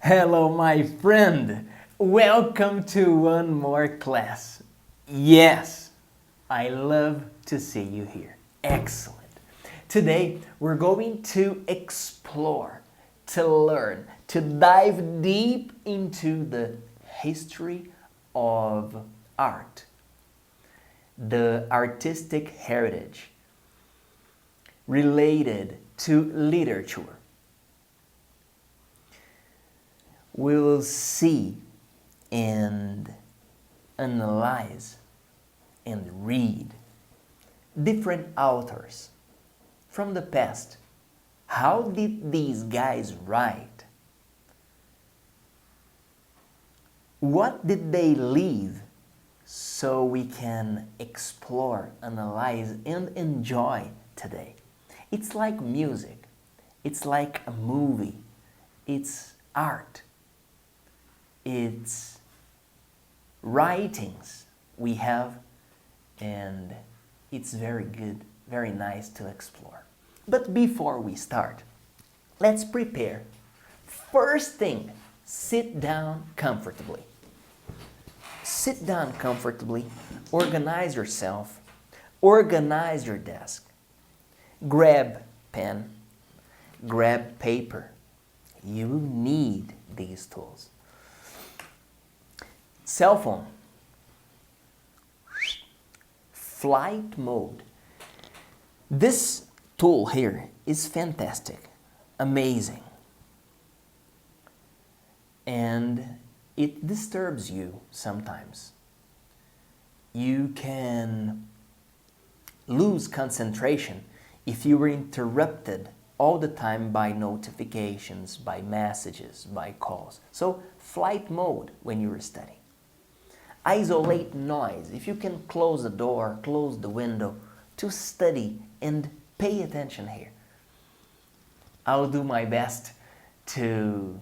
Hello, my friend. Welcome to one more class. Yes, I love to see you here. Excellent. Today, we're going to explore, to learn, to dive deep into the history of art, the artistic heritage related to literature. We will see and analyze and read different authors from the past. How did these guys write? What did they leave so we can explore, analyze, and enjoy today? It's like music. It's like a movie. It's art. It's writings we have, and it's very good, very nice to explore. But before we start, let's prepare. First thing, sit down comfortably. Sit down comfortably, organize yourself, organize your desk. Grab pen, grab paper. You need these tools. Cell phone. Flight mode. This tool here is fantastic, amazing. And it disturbs you sometimes. You can lose concentration if you were interrupted all the time by notifications, by messages, by calls. So flight mode when you're studying. Isolate noise. If you can close the door, close the window to study and pay attention here. I'll do my best to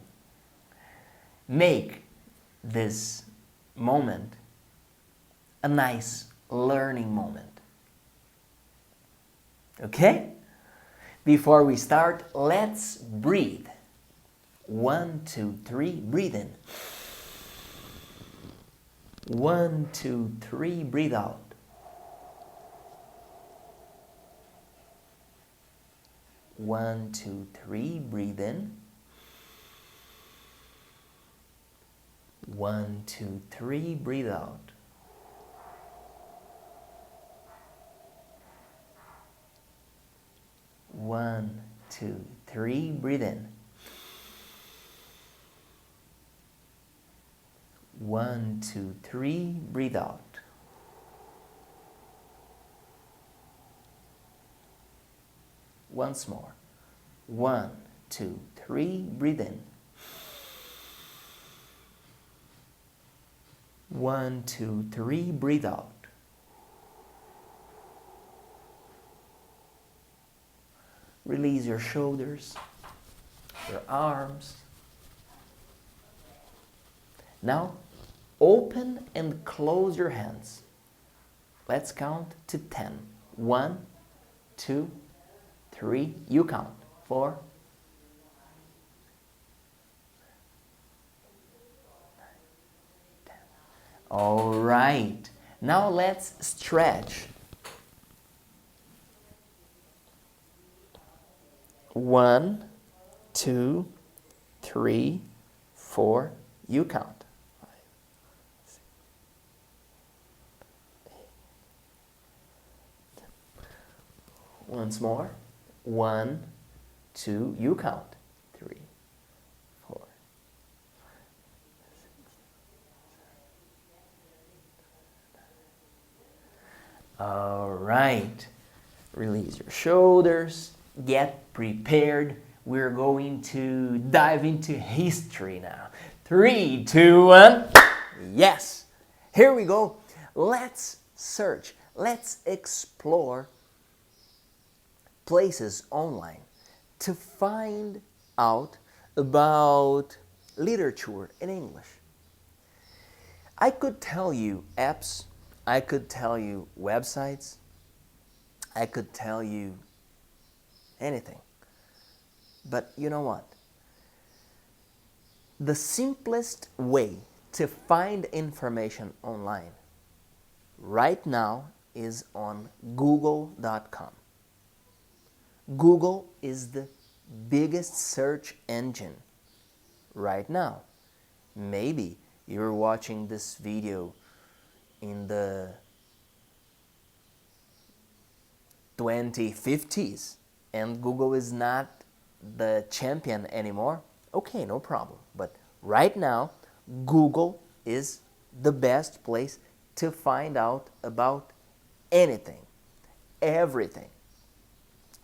make this moment a nice learning moment. Okay? Before we start, let's breathe. 1, 2, 3, breathe in. 1, 2, 3, breathe out. One, two, three, breathe in. 1, 2, 3, breathe out. One, two, three, breathe in. 1, 2, 3, breathe out. Once more. 1, 2, 3, breathe in. 1, 2, 3, breathe out. Release your shoulders, your arms. Now, open and close your hands. Let's count to 10. 1, 2, 3. You count. 4. 10. All right. Now let's stretch. 1, 2, 3, 4. You count. 5, 6, 7, 8. Once more. 1, 2. You count. 3, 4, 5, 6, 7, 8. All right. Release your shoulders. Get prepared. We're going to dive into history now. 3, 2, 1. Yes. Here we go. Let's search. Let's explore places online to find out about literature in English. I could tell you apps. I could tell you websites. I could tell you anything. But you know what? The simplest way to find information online right now is on google.com. Google is the biggest search engine right now. Maybe you're watching this video in the 2050s and Google is not the champion anymore. Okay, no problem. But right now, Google is the best place to find out about anything, everything.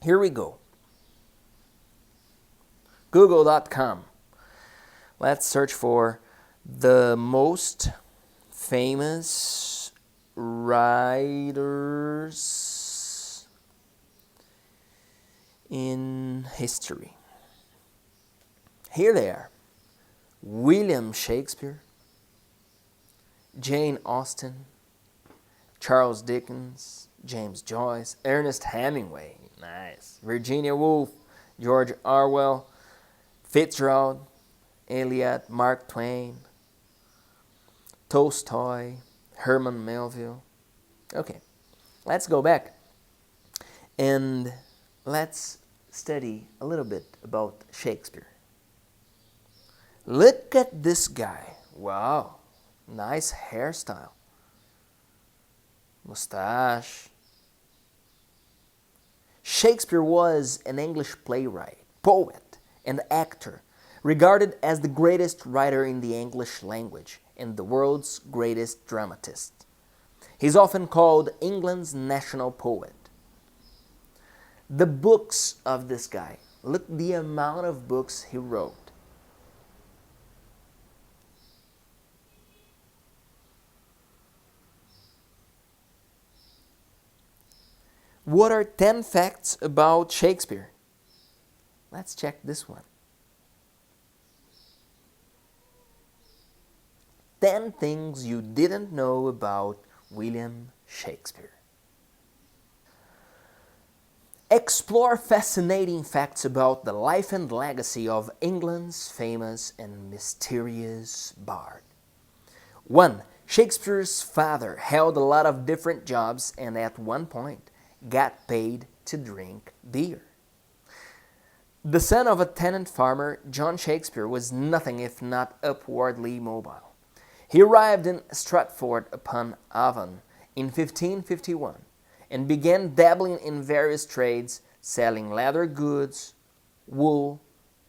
Here we go. Google.com. Let's search for the most famous writers in history. Here they are. William Shakespeare, Jane Austen, Charles Dickens, James Joyce, Ernest Hemingway, nice, Virginia Woolf, George Orwell, Fitzgerald, Eliot, Mark Twain, Tolstoy, Herman Melville. Okay, let's go back and let's study a little bit about Shakespeare. Look at this guy. Wow, nice hairstyle. Mustache. Shakespeare was an English playwright, poet, and actor, regarded as the greatest writer in the English language and the world's greatest dramatist. He's often called England's national poet. The books of this guy, look the amount of books he wrote. What are 10 facts about Shakespeare? Let's check this one. 10 things you didn't know about William Shakespeare. Explore fascinating facts about the life and legacy of England's famous and mysterious bard. 1. Shakespeare's father held a lot of different jobs and at one point got paid to drink beer. The son of a tenant farmer, John Shakespeare was nothing if not upwardly mobile. He arrived in Stratford-upon-Avon in 1551 and began dabbling in various trades, selling leather goods, wool,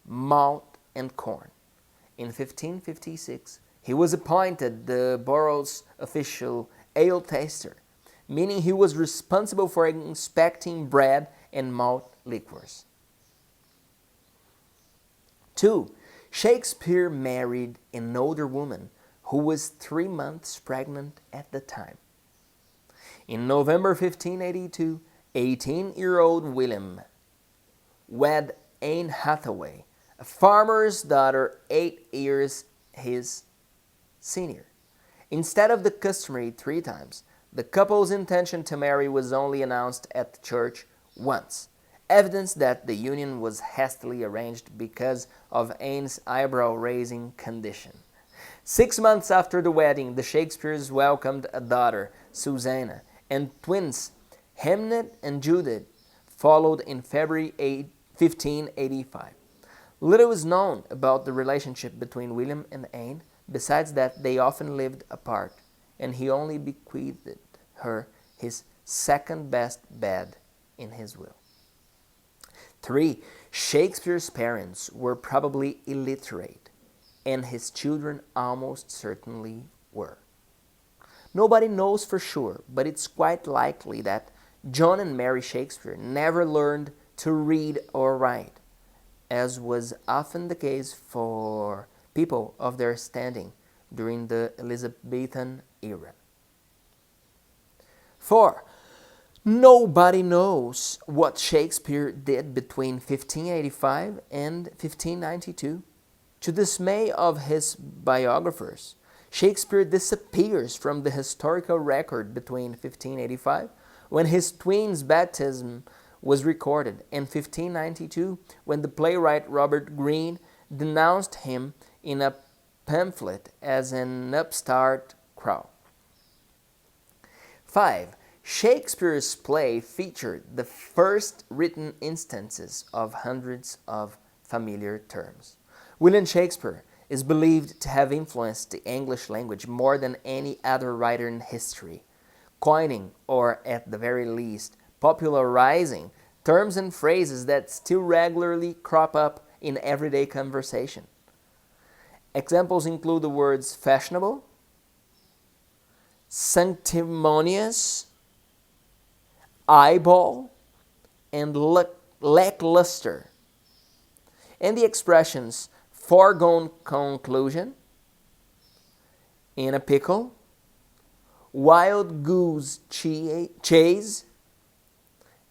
malt, and corn. In 1556, he was appointed the borough's official ale taster, meaning he was responsible for inspecting bread and malt liquors. 2. Shakespeare married an older woman who was 3 months pregnant at the time. In November 1582, 18-year-old William wed Anne Hathaway, a farmer's daughter 8 years his senior. Instead of the customary 3 times, the couple's intention to marry was only announced at the church once, evidence that the union was hastily arranged because of Anne's eyebrow-raising condition. 6 months after the wedding, the Shakespeares welcomed a daughter, Susanna, and twins, Hamnet and Judith, followed in February 1585. Little is known about the relationship between William and Anne, besides that they often lived apart, and he only bequeathed her his second-best bed in his will. 3. Shakespeare's parents were probably illiterate, and his children almost certainly were. Nobody knows for sure, but it's quite likely that John and Mary Shakespeare never learned to read or write, as was often the case for people of their standing during the Elizabethan era. 4. Nobody knows what Shakespeare did between 1585 and 1592. To the dismay of his biographers, Shakespeare disappears from the historical record between 1585, when his twins' baptism was recorded, and 1592, when the playwright Robert Greene denounced him in a pamphlet as an upstart crow. 5. Shakespeare's play featured the first written instances of hundreds of familiar terms. William Shakespeare is believed to have influenced the English language more than any other writer in history, coining, or at the very least, popularizing terms and phrases that still regularly crop up in everyday conversation. Examples include the words fashionable, sanctimonious, eyeball, and lackluster, and the expressions foregone conclusion, in a pickle, wild goose chase,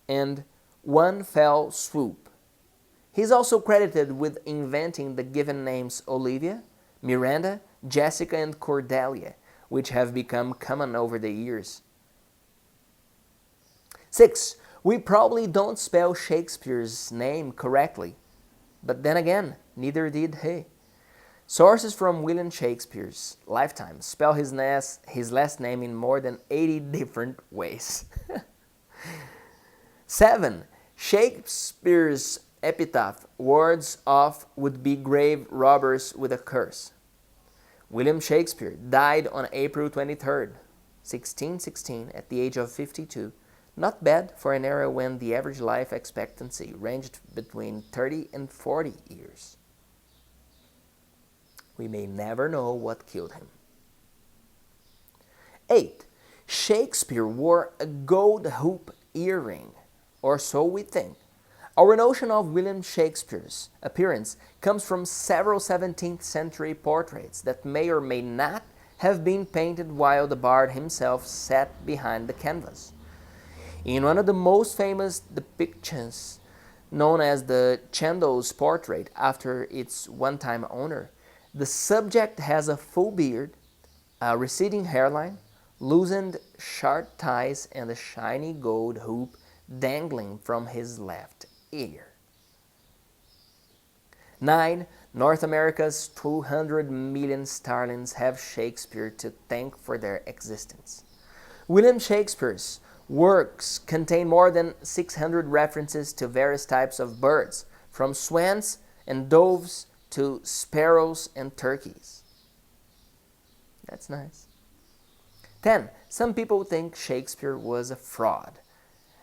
and one fell swoop. He's also credited with inventing the given names Olivia, Miranda, Jessica, and Cordelia, which have become common over the years. 6. We probably don't spell Shakespeare's name correctly, but then again, neither did he. Sources from William Shakespeare's lifetime spell his last name in more than 80 different ways. 7. Shakespeare's epitaph, words off would be grave robbers with a curse. William Shakespeare died on April 23rd, 1616, at the age of 52. Not bad for an era when the average life expectancy ranged between 30 and 40 years. We may never know what killed him. 8. Shakespeare wore a gold hoop earring, or so we think. Our notion of William Shakespeare's appearance comes from several 17th century portraits that may or may not have been painted while the bard himself sat behind the canvas. In one of the most famous depictions, known as the Chandos portrait after its one-time owner, the subject has a full beard, a receding hairline, loosened sharp ties, and a shiny gold hoop dangling from his left ear. 9. North America's 200 million starlings have Shakespeare to thank for their existence. William Shakespeare's works contain more than 600 references to various types of birds, from swans and doves to sparrows and turkeys. That's nice. 10. Some people think Shakespeare was a fraud.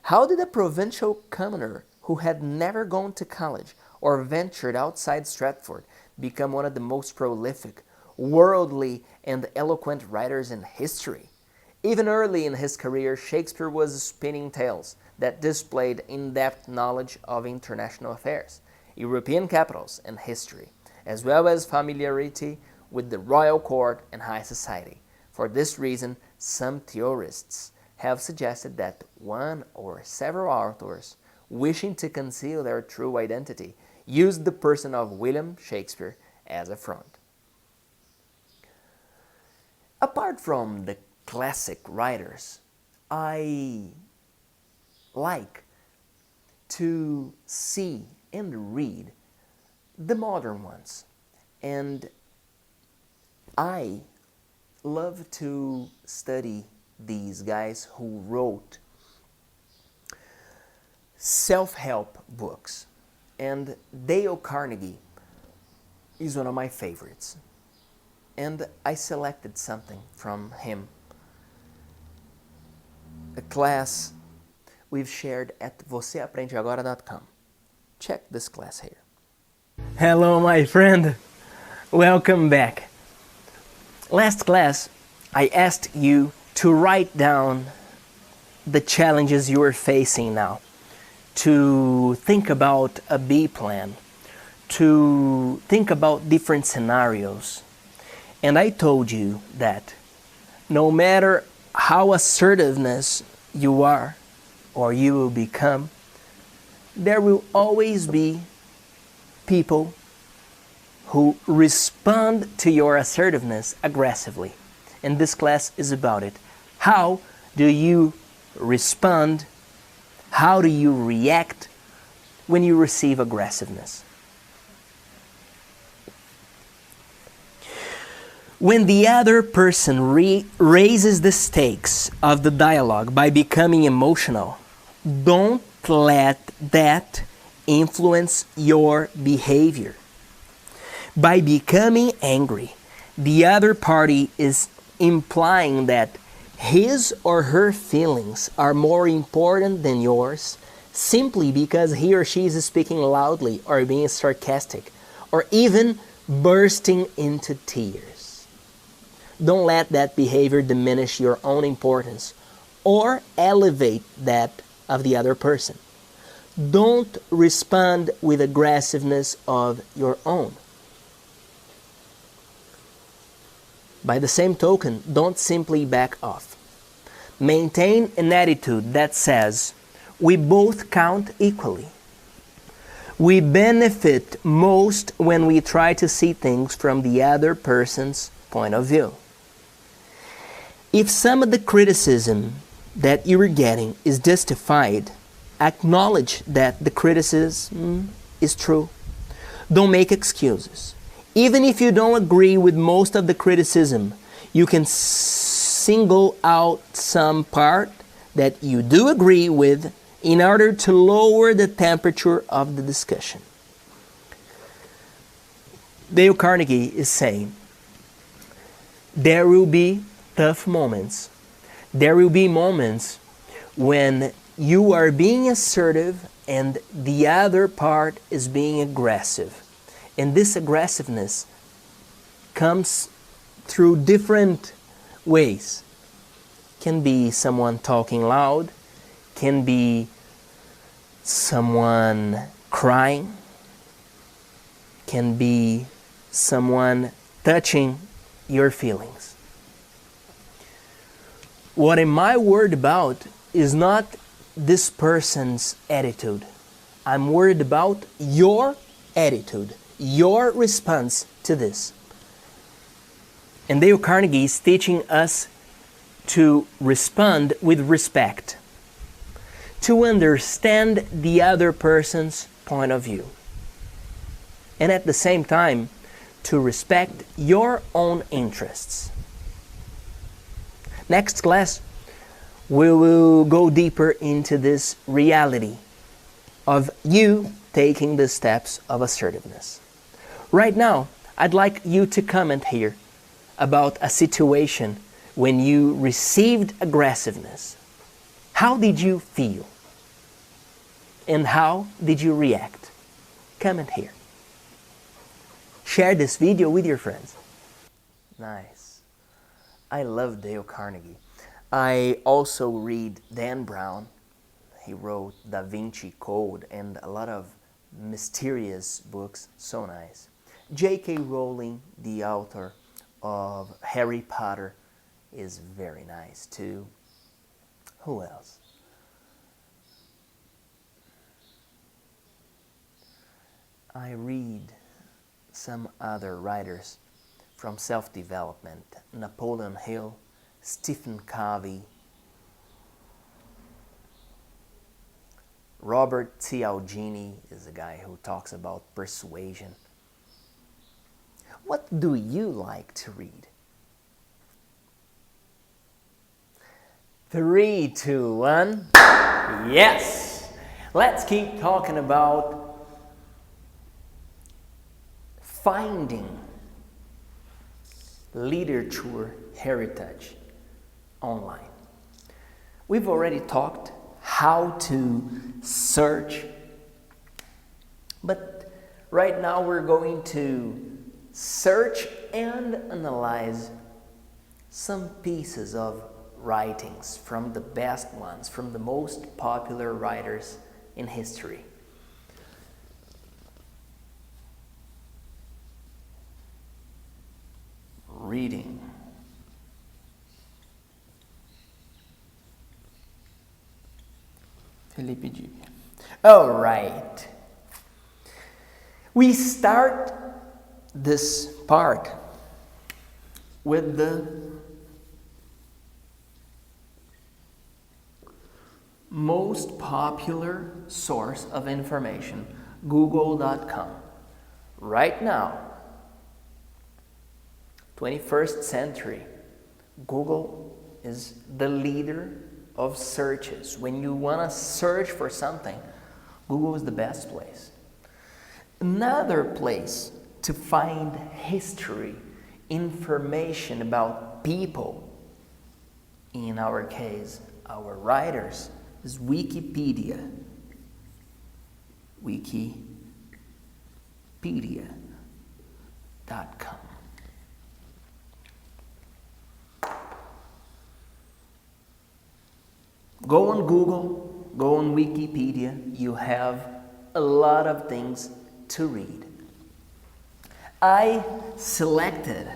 How did a provincial commoner who had never gone to college or ventured outside Stratford become one of the most prolific, worldly, and eloquent writers in history? Even early in his career, Shakespeare was spinning tales that displayed in-depth knowledge of international affairs, European capitals, and history, as well as familiarity with the royal court and high society. For this reason, some theorists have suggested that one or several authors, wishing to conceal their true identity, used the person of William Shakespeare as a front. Apart from the classic writers, I like to see and read the modern ones, and I love to study these guys who wrote self-help books, and Dale Carnegie is one of my favorites, and I selected something from him, a class we've shared at voceaprendeagora.com. Check this class here. Hello, my friend. Welcome back. Last class, I asked you to write down the challenges you are facing now, to think about a B plan, to think about different scenarios. And I told you that no matter how assertiveness you are or you will become, there will always be people who respond to your assertiveness aggressively. And this class is about it. How do you respond? How do you react when you receive aggressiveness? When the other person raises the stakes of the dialogue by becoming emotional, don't let that influence your behavior. By becoming angry, the other party is implying that his or her feelings are more important than yours simply because he or she is speaking loudly or being sarcastic or even bursting into tears. Don't let that behavior diminish your own importance or elevate that of the other person. Don't respond with aggressiveness of your own. By the same token, don't simply back off. Maintain an attitude that says, we both count equally. We benefit most when we try to see things from the other person's point of view. If some of the criticism that you are getting is justified, acknowledge that the criticism is true. Don't make excuses. Even if you don't agree with most of the criticism, you can single out some part that you do agree with in order to lower the temperature of the discussion. Dale Carnegie is saying, there will be tough moments. There will be moments when you are being assertive and the other part is being aggressive. And this aggressiveness comes through different ways. Can be someone talking loud, can be someone crying, can be someone touching your feelings. What am I worried about is not this person's attitude. I'm worried about your attitude, your response to this. And Dale Carnegie is teaching us to respond with respect, to understand the other person's point of view, and at the same time, to respect your own interests. Next class, we will go deeper into this reality of you taking the steps of assertiveness. Right now, I'd like you to comment here about a situation when you received aggressiveness. How did you feel? And how did you react? Comment here. Share this video with your friends. Nice. I love Dale Carnegie. I also read Dan Brown. He wrote Da Vinci Code and a lot of mysterious books. So nice. J.K. Rowling, the author of Harry Potter, is very nice too. Who else? I read some other writers from self-development. Napoleon Hill, Stephen Covey, Robert Cialdini is a guy who talks about persuasion. What do you like to read? 3, 2, 1. Yes! Let's keep talking about finding literature heritage online. We've already talked how to search, but right now we're going to search and analyze some pieces of writings from the best ones, from the most popular writers in history. Reading. Felipe G. All right. We start this part with the most popular source of information, Google.com. Right now, 21st century, Google is the leader of searches. When you want to search for something, Google is the best place. Another place to find history, information about people, in our case, our writers, is Wikipedia. Wikipedia.com. Go on Google, go on Wikipedia, you have a lot of things to read. I selected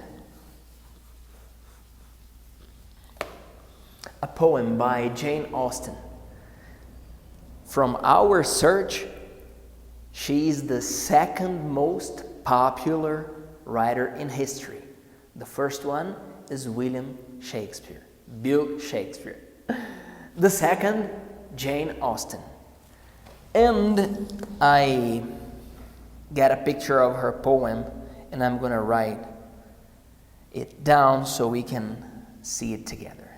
a poem by Jane Austen. From our search, she is the second most popular writer in history. The first one is William Shakespeare, Bill Shakespeare. The second, Jane Austen. And I got a picture of her poem, and I'm going to write it down so we can see it together.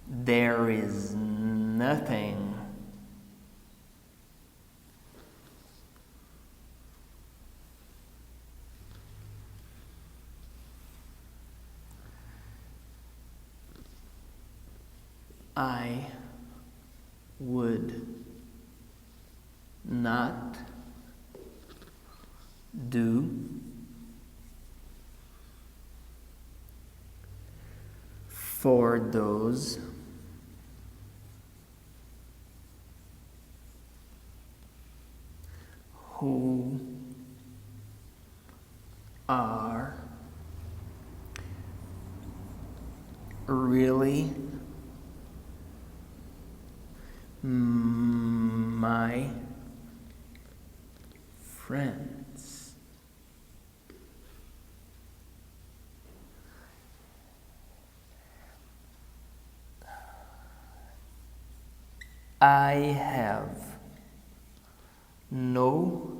There is nothing I would not do for those who are really my friends. I have no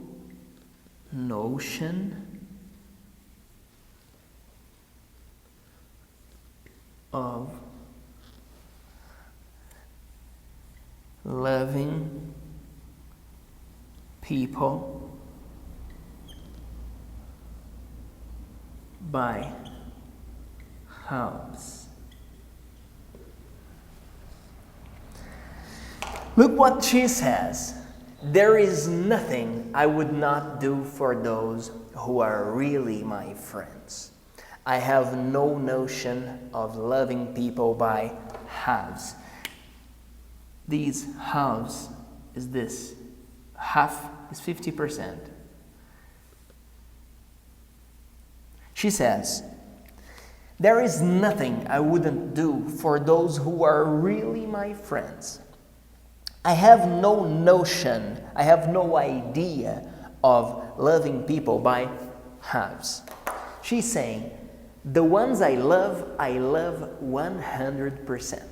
notion of loving people by halves. Look what she says. There is nothing I would not do for those who are really my friends. I have no notion of loving people by halves. These halves is this. Half is 50%. She says, there is nothing I wouldn't do for those who are really my friends. I have no notion, I have no idea of loving people by halves. She's saying, the ones I love 100%.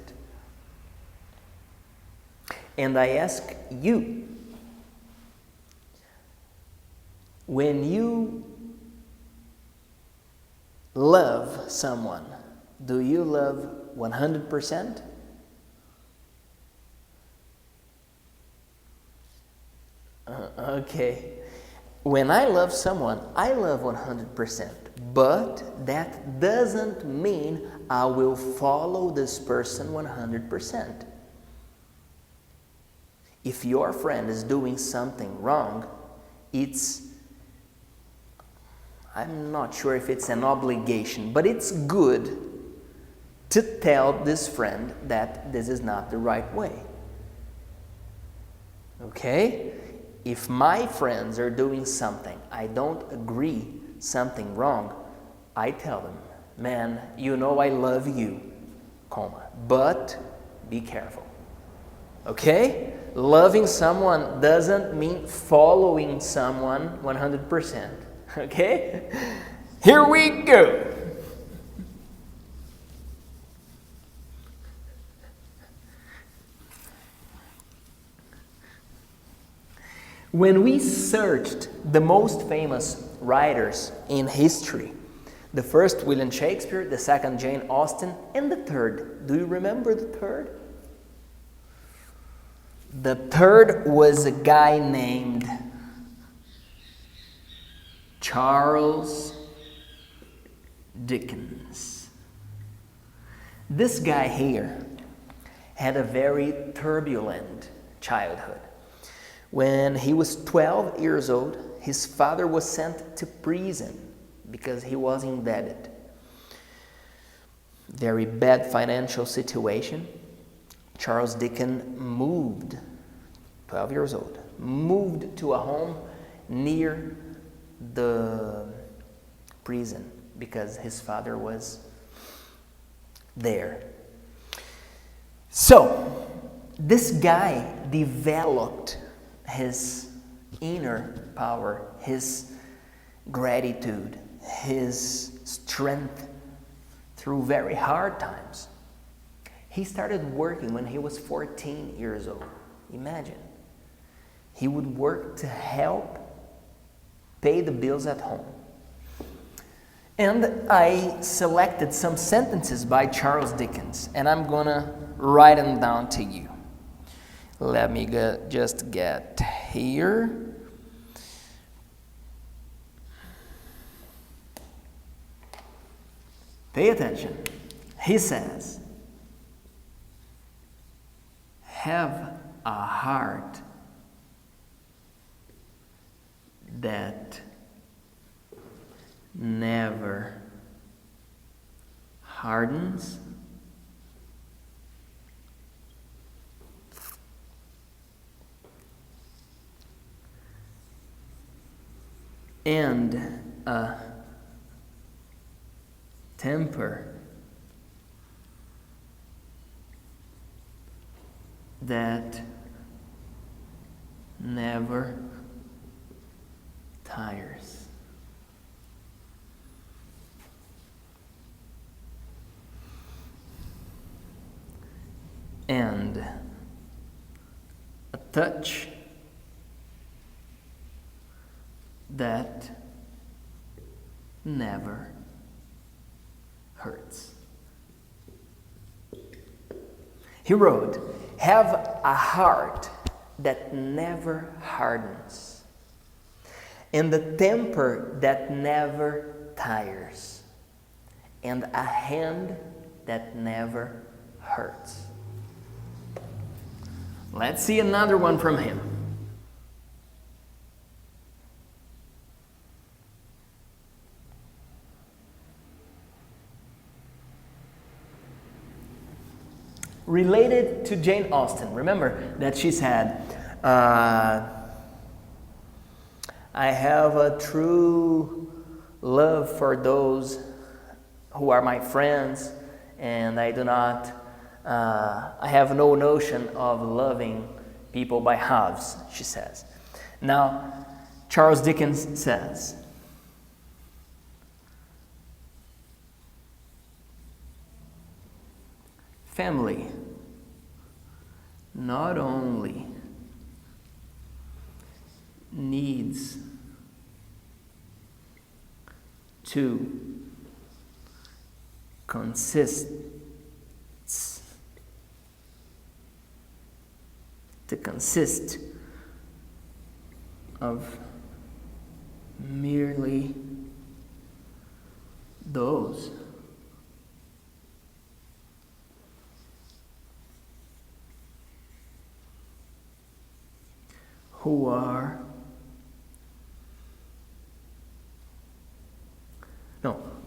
And I ask you, when you love someone, do you love 100%? Okay. When I love someone, I love 100%. But that doesn't mean I will follow this person 100%. If your friend is doing something wrong, I'm not sure if it's an obligation, but it's good to tell this friend that this is not the right way. Okay? If my friends are doing something, I don't agree, something wrong, I tell them, man, you know I love you, but be careful. Okay? Loving someone doesn't mean following someone 100%. Okay? Here we go. When we searched the most famous writers in history, the first William Shakespeare, the second Jane Austen, and the third, do you remember the third? The third was a guy named Charles Dickens. This guy here had a very turbulent childhood. When he was 12 years old, his father was sent to prison because he was indebted. Very bad financial situation. Charles Dickens moved, 12 years old, moved to a home near the prison because his father was there. So, this guy developed his inner power, his gratitude, his strength through very hard times. He started working when he was 14 years old. Imagine. He would work to help pay the bills at home. And I selected some sentences by Charles Dickens, and I'm gonna write them down to you. Let me just get here. Pay attention. He says, have a heart that never hardens, and a temper that never tires. And a touch that never hurts. He wrote, have a heart that never hardens, and a temper that never tires, and a hand that never hurts. Let's see another one from him. Related to Jane Austen, remember that she said, I have a true love for those who are my friends, and I do not, I have no notion of loving people by halves, she says. Now, Charles Dickens says, family not only needs to consist of merely those who are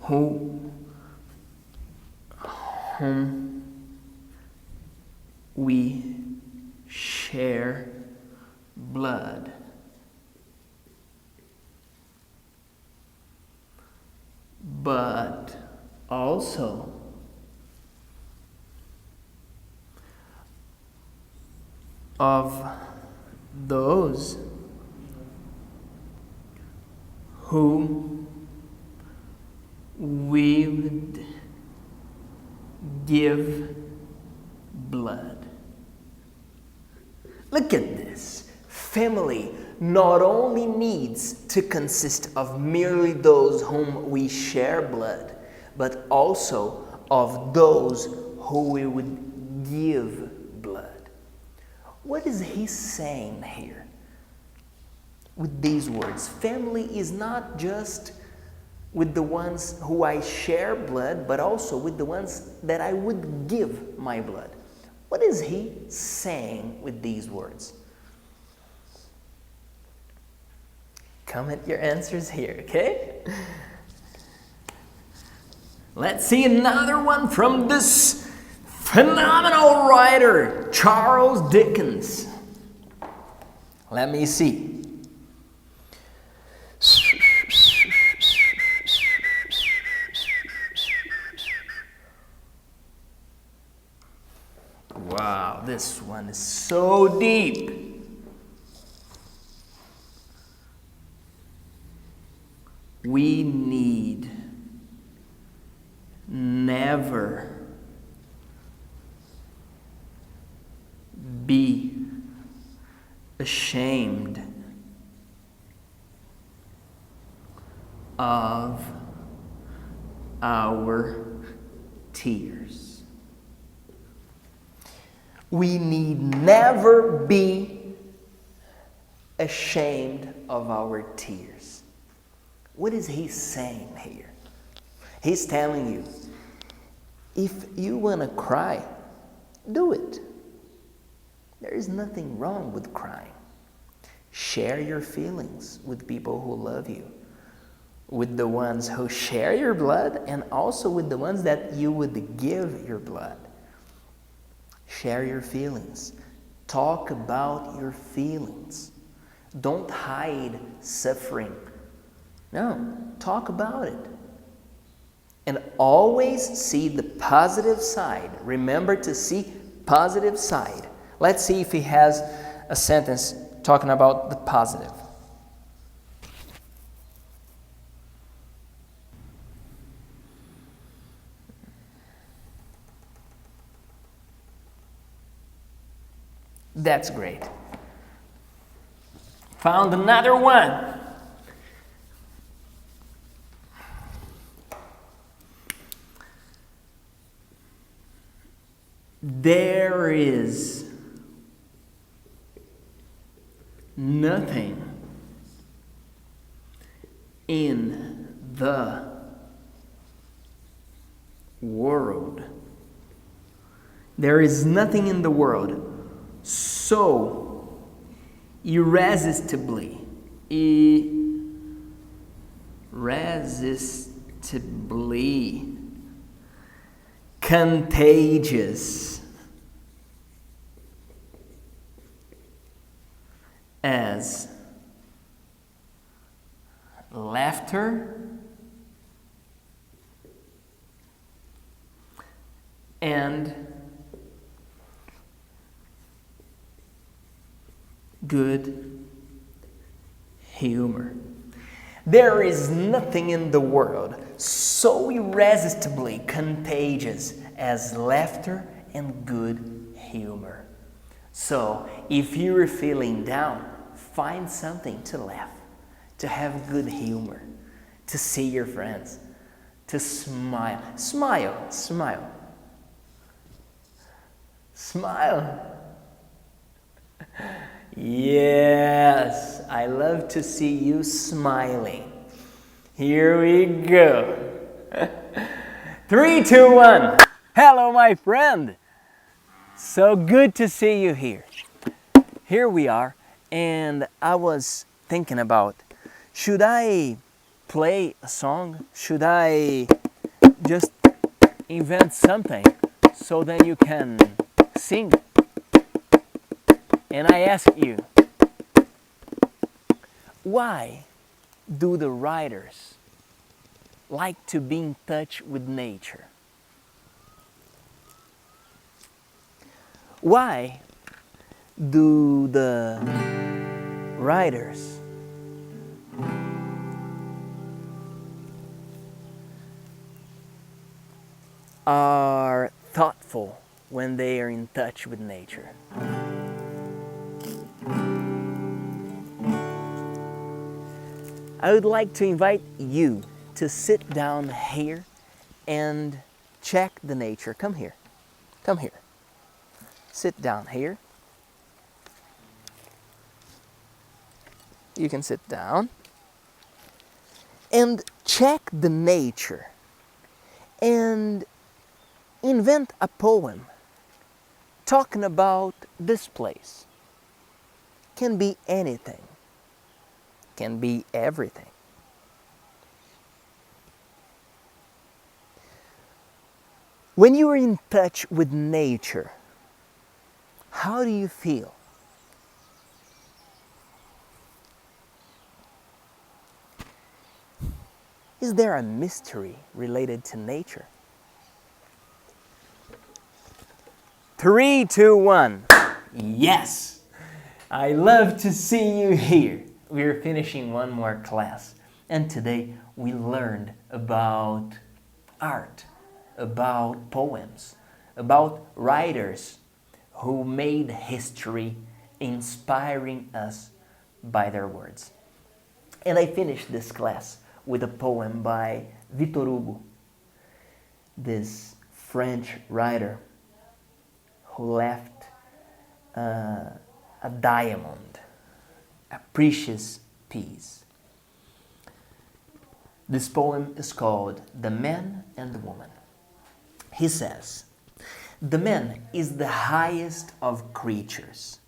whom we share blood, but also of those whom we would give blood. Look at this. Family not only needs to consist of merely those whom we share blood, but also of those who we would give blood. What is he saying here with these words? Family is not just with the ones who I share blood, but also with the ones that I would give my blood. What is he saying with these words? Comment your answers here, okay? Let's see another one from this phenomenal writer, Charles Dickens. Let me see. Wow, this one is so deep. We need never be ashamed of our tears. We need never be ashamed of our tears. What is he saying here? He's telling you, if you want to cry, do it. There is nothing wrong with crying. Share your feelings with people who love you, with the ones who share your blood, and also with the ones that you would give your blood. Share your feelings. Talk about your feelings. Don't hide suffering. No, talk about it. And always see the positive side. Remember to see positive side. Let's see if he has a sentence talking about the positive. That's great. Found another one. There is nothing in the world. There is nothing in the world so irresistibly contagious as laughter and good humor. There is nothing in the world so irresistibly contagious as laughter and good humor. So, if you're feeling down, find something to laugh, to have good humor, to see your friends, to smile. Smile, smile. Smile. Yes, I love to see you smiling. Here we go. 3, 2, 1. Hello, my friend. So good to see you here. Here we are, and I was thinking about, should I play a song? Should I just invent something so then you can sing? And I ask you, why do the writers like to be in touch with nature? Why do the writers are thoughtful when they are in touch with nature? I would like to invite you to sit down here and check the nature. Come here. Come here. Sit down here. You can sit down and check the nature and invent a poem talking about this place. Can be anything. Can be everything. When you are in touch with nature, how do you feel? Is there a mystery related to nature? 3, 2, 1. Yes! I love to see you here. We're finishing one more class. And today we learned about art, about poems, about writers who made history, inspiring us by their words. And I finished this class with a poem by Victor Hugo, this French writer who left a diamond, a precious piece. This poem is called The Man and the Woman. He says, "The man is the highest of creatures,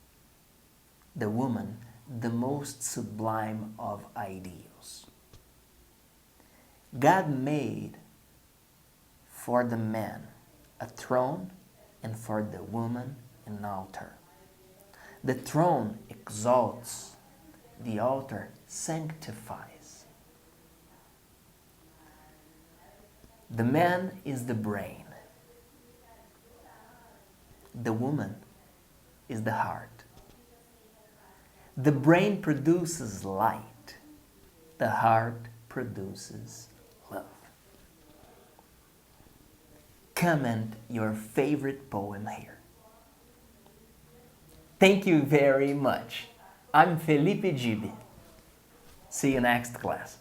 the woman the most sublime of ideals. God made for the man a throne and for the woman an altar. The throne exalts, the altar sanctifies. The man is the brain. The woman is the heart. The brain produces light. The heart produces love." Comment your favorite poem here. Thank you very much. I'm Felipe Gibi. See you next class.